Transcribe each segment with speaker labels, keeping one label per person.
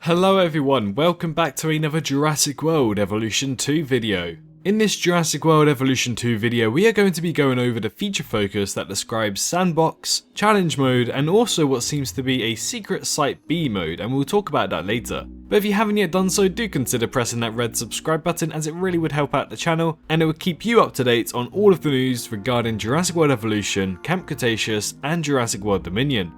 Speaker 1: Hello everyone, welcome back to another Jurassic World Evolution 2 video. In this Jurassic World Evolution 2 video, we are going to be going over the feature focus that describes Sandbox, Challenge Mode, and also what seems to be a Secret Site B mode, and we'll talk about that later. But if you haven't yet done so, do consider pressing that red subscribe button, as it really would help out the channel, and it would keep you up to date on all of the news regarding Jurassic World Evolution, Camp Cretaceous, and Jurassic World Dominion.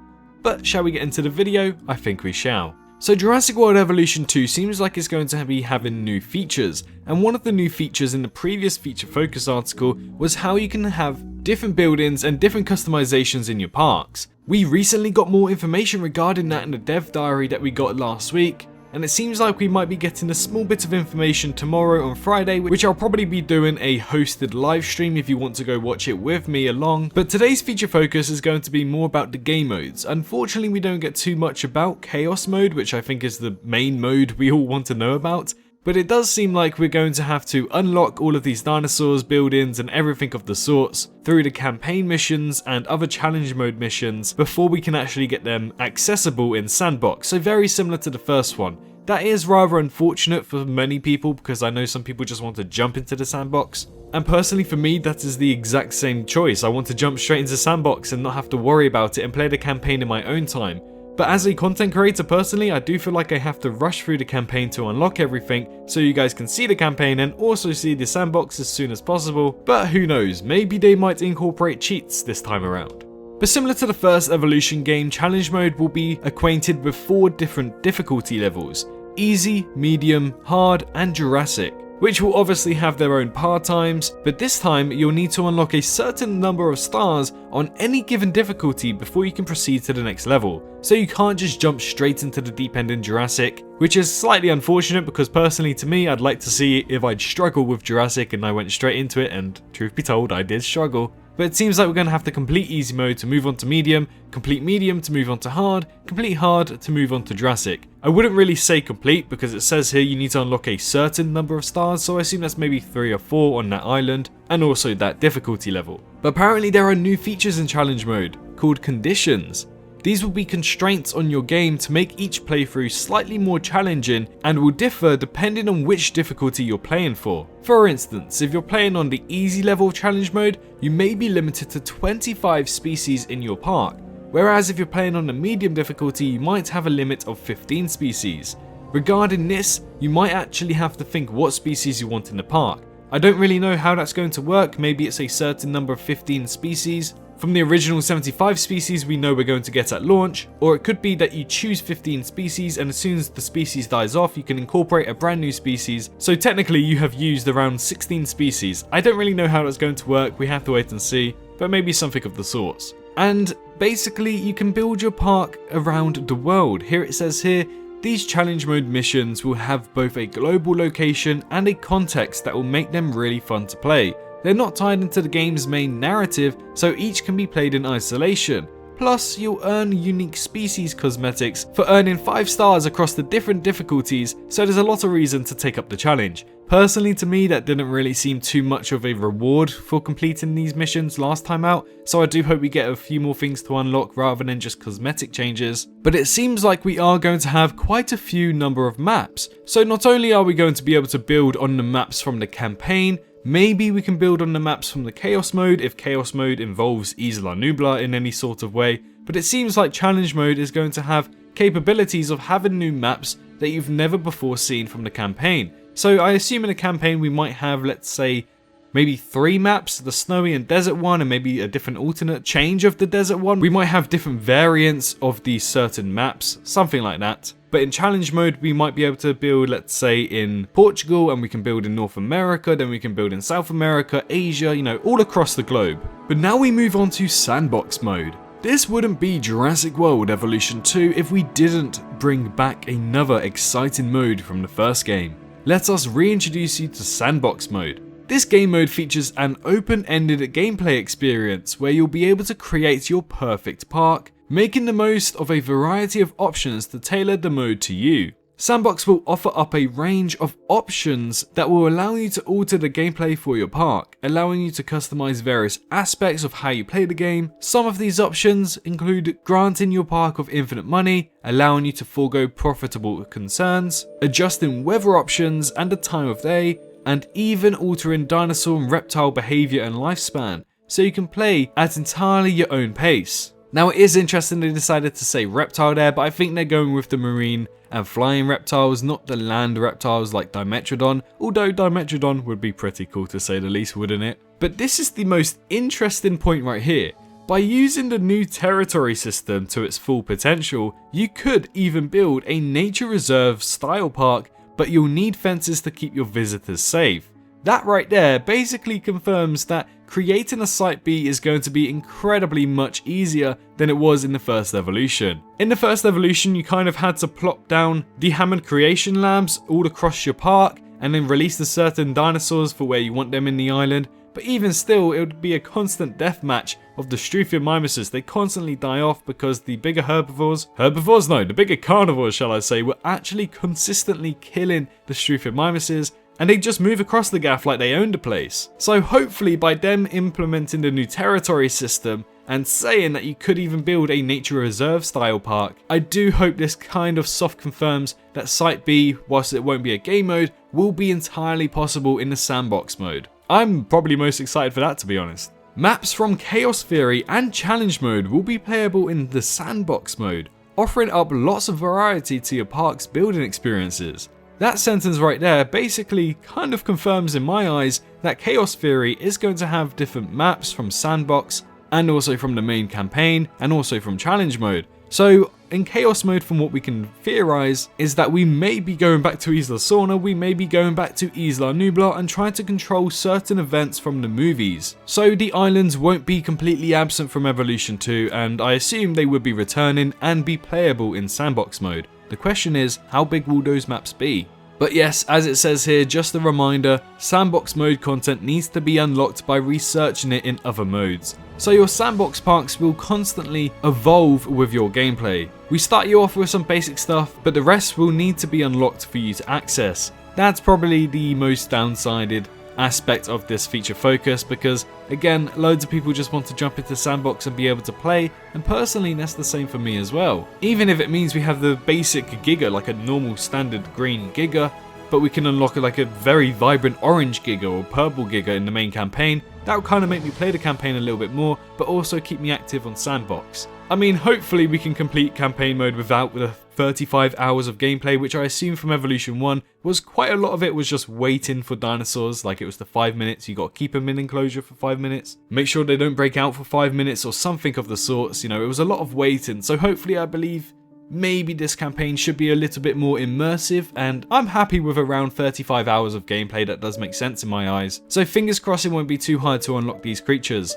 Speaker 1: But shall we get into the video? I think we shall. So Jurassic World Evolution 2 seems like it's going to be having new features, and one of the new features in the previous feature focus article was how you can have different buildings and different customizations in your parks. We recently got more information regarding that in the dev diary that we got last week, and it seems like we might be getting a small bit of information tomorrow on Friday, which I'll probably be doing a hosted live stream if you want to go watch it with me along. But today's feature focus is going to be more about the game modes. Unfortunately, we don't get too much about Chaos Mode, which I think is the main mode we all want to know about. But it does seem like we're going to have to unlock all of these dinosaurs, buildings, and everything of the sorts through the campaign missions and other challenge mode missions before we can actually get them accessible in Sandbox, so very similar to the first one. That is rather unfortunate for many people because I know some people just want to jump into the Sandbox. And personally for me, that is the exact same choice. I want to jump straight into Sandbox and not have to worry about it and play the campaign in my own time. But as a content creator personally, I do feel like I have to rush through the campaign to unlock everything so you guys can see the campaign and also see the Sandbox as soon as possible. But who knows, maybe they might incorporate cheats this time around. But similar to the first Evolution game, Challenge Mode will be acquainted with 4 different difficulty levels: Easy, Medium, Hard, and Jurassic, which will obviously have their own par times, but this time you'll need to unlock a certain number of stars on any given difficulty before you can proceed to the next level. So you can't just jump straight into the deep end in Jurassic, which is slightly unfortunate because personally to me, I'd like to see if I'd struggle with Jurassic and I went straight into it, and truth be told, I did struggle. But it seems like we're going to have to complete Easy Mode to move on to Medium, complete Medium to move on to Hard, complete Hard to move on to Jurassic. I wouldn't really say complete because it says here you need to unlock a certain number of stars, so I assume that's maybe 3 or 4 on that island, and also that difficulty level. But apparently there are new features in Challenge Mode called Conditions. These will be constraints on your game to make each playthrough slightly more challenging and will differ depending on which difficulty you're playing for. For instance, if you're playing on the easy level of Challenge Mode, you may be limited to 25 species in your park, whereas if you're playing on the medium difficulty, you might have a limit of 15 species. Regarding this, you might actually have to think what species you want in the park. I don't really know how that's going to work. Maybe it's a certain number of 15 species from the original 75 species we know we're going to get at launch, or it could be that you choose 15 species and as soon as the species dies off you can incorporate a brand new species, so technically you have used around 16 species. I don't really know how that's going to work, we have to wait and see, but maybe something of the sorts. And basically you can build your park around the world. Here it says here, these challenge mode missions will have both a global location and a context that will make them really fun to play. They're not tied into the game's main narrative, so each can be played in isolation. Plus, you'll earn unique species cosmetics for earning 5 stars across the different difficulties, so there's a lot of reason to take up the challenge. Personally to me, that didn't really seem too much of a reward for completing these missions last time out, so I do hope we get a few more things to unlock rather than just cosmetic changes. But it seems like we are going to have quite a few number of maps, so not only are we going to be able to build on the maps from the campaign, maybe we can build on the maps from the Chaos Mode if Chaos Mode involves Isla Nublar in any sort of way, but it seems like Challenge Mode is going to have capabilities of having new maps that you've never before seen from the campaign. So I assume in the campaign we might have, let's say, maybe 3 maps, the snowy and desert one, and maybe a different alternate change of the desert one. We might have different variants of these certain maps, something like that. But in Challenge Mode, we might be able to build, let's say, in Portugal, and we can build in North America, then we can build in South America, Asia, you know, all across the globe. But now we move on to Sandbox Mode. This wouldn't be Jurassic World Evolution 2 if we didn't bring back another exciting mode from the first game. Let us reintroduce you to Sandbox Mode. This game mode features an open-ended gameplay experience where you'll be able to create your perfect park, making the most of a variety of options to tailor the mode to you. Sandbox will offer up a range of options that will allow you to alter the gameplay for your park, allowing you to customize various aspects of how you play the game. Some of these options include granting your park of infinite money, allowing you to forego profitable concerns, adjusting weather options and the time of day, and even altering dinosaur and reptile behavior and lifespan, so you can play at entirely your own pace. Now it is interesting they decided to say reptile there, but I think they're going with the marine and flying reptiles, not the land reptiles like Dimetrodon, although Dimetrodon would be pretty cool to say the least, wouldn't it? But this is the most interesting point right here. By using the new territory system to its full potential, you could even build a nature reserve style park, but you'll need fences to keep your visitors safe. That right there basically confirms that creating a Site B is going to be incredibly much easier than it was in the first evolution. In the first evolution, you kind of had to plop down the Hammond creation labs all across your park and then release the certain dinosaurs for where you want them in the island. But even still, it would be a constant deathmatch of the Struthiomimuses. They constantly die off because the bigger the bigger carnivores, shall I say, were actually consistently killing the Struthiomimuses, and they just move across the gaff like they owned the place. So hopefully by them implementing the new territory system and saying that you could even build a nature reserve style park, I do hope this kind of soft confirms that Site B, whilst it won't be a game mode, will be entirely possible in the Sandbox mode. I'm probably most excited for that, to be honest. Maps from Chaos Theory and Challenge mode will be playable in the Sandbox mode, offering up lots of variety to your park's building experiences. That sentence right there basically kind of confirms in my eyes that Chaos Theory is going to have different maps from Sandbox and also from the main campaign and also from Challenge mode. So in Chaos mode, from what we can theorize, is that we may be going back to Isla Sorna, we may be going back to Isla Nublar and trying to control certain events from the movies. So the islands won't be completely absent from Evolution 2, and I assume they would be returning and be playable in Sandbox mode. The question is, how big will those maps be? But yes, as it says here, just a reminder, Sandbox mode content needs to be unlocked by researching it in other modes. So your Sandbox parks will constantly evolve with your gameplay. We start you off with some basic stuff, but the rest will need to be unlocked for you to access. That's probably the most downsided aspect of this feature focus, because again, loads of people just want to jump into Sandbox and be able to play, and personally that's the same for me as well. Even if it means we have the basic Giga, like a normal standard green Giga, but we can unlock like a very vibrant orange Giga or purple Giga in the main campaign, that will kind of make me play the campaign a little bit more, but also keep me active on Sandbox. I mean, hopefully we can complete campaign mode without the 35 hours of gameplay, which I assume from Evolution 1 was quite a lot of it was just waiting for dinosaurs, like it was the 5 minutes, you got to keep them in enclosure for 5 minutes, make sure they don't break out for 5 minutes or something of the sorts, you know, it was a lot of waiting. So hopefully I believe maybe this campaign should be a little bit more immersive, and I'm happy with around 35 hours of gameplay. That does make sense in my eyes. So fingers crossed it won't be too hard to unlock these creatures.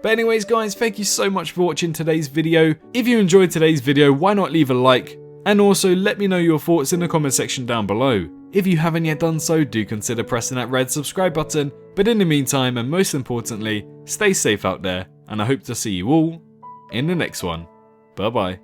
Speaker 1: But anyways guys, thank you so much for watching today's video. If you enjoyed today's video, why not leave a like? And also let me know your thoughts in the comment section down below. If you haven't yet done so, do consider pressing that red subscribe button. But in the meantime, and most importantly, stay safe out there, and I hope to see you all in the next one. Bye bye.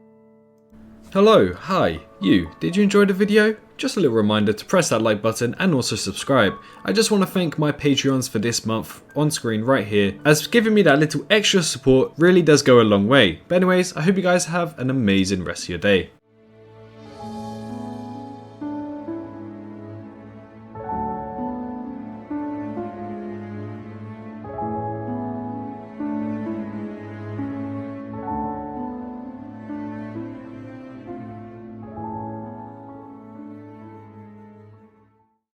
Speaker 1: Hello, hi, you, did you enjoy the video? Just a little reminder to press that like button and also subscribe. I just want to thank my Patreons for this month, on screen right here, as giving me that little extra support really does go a long way. But anyways, I hope you guys have an amazing rest of your day.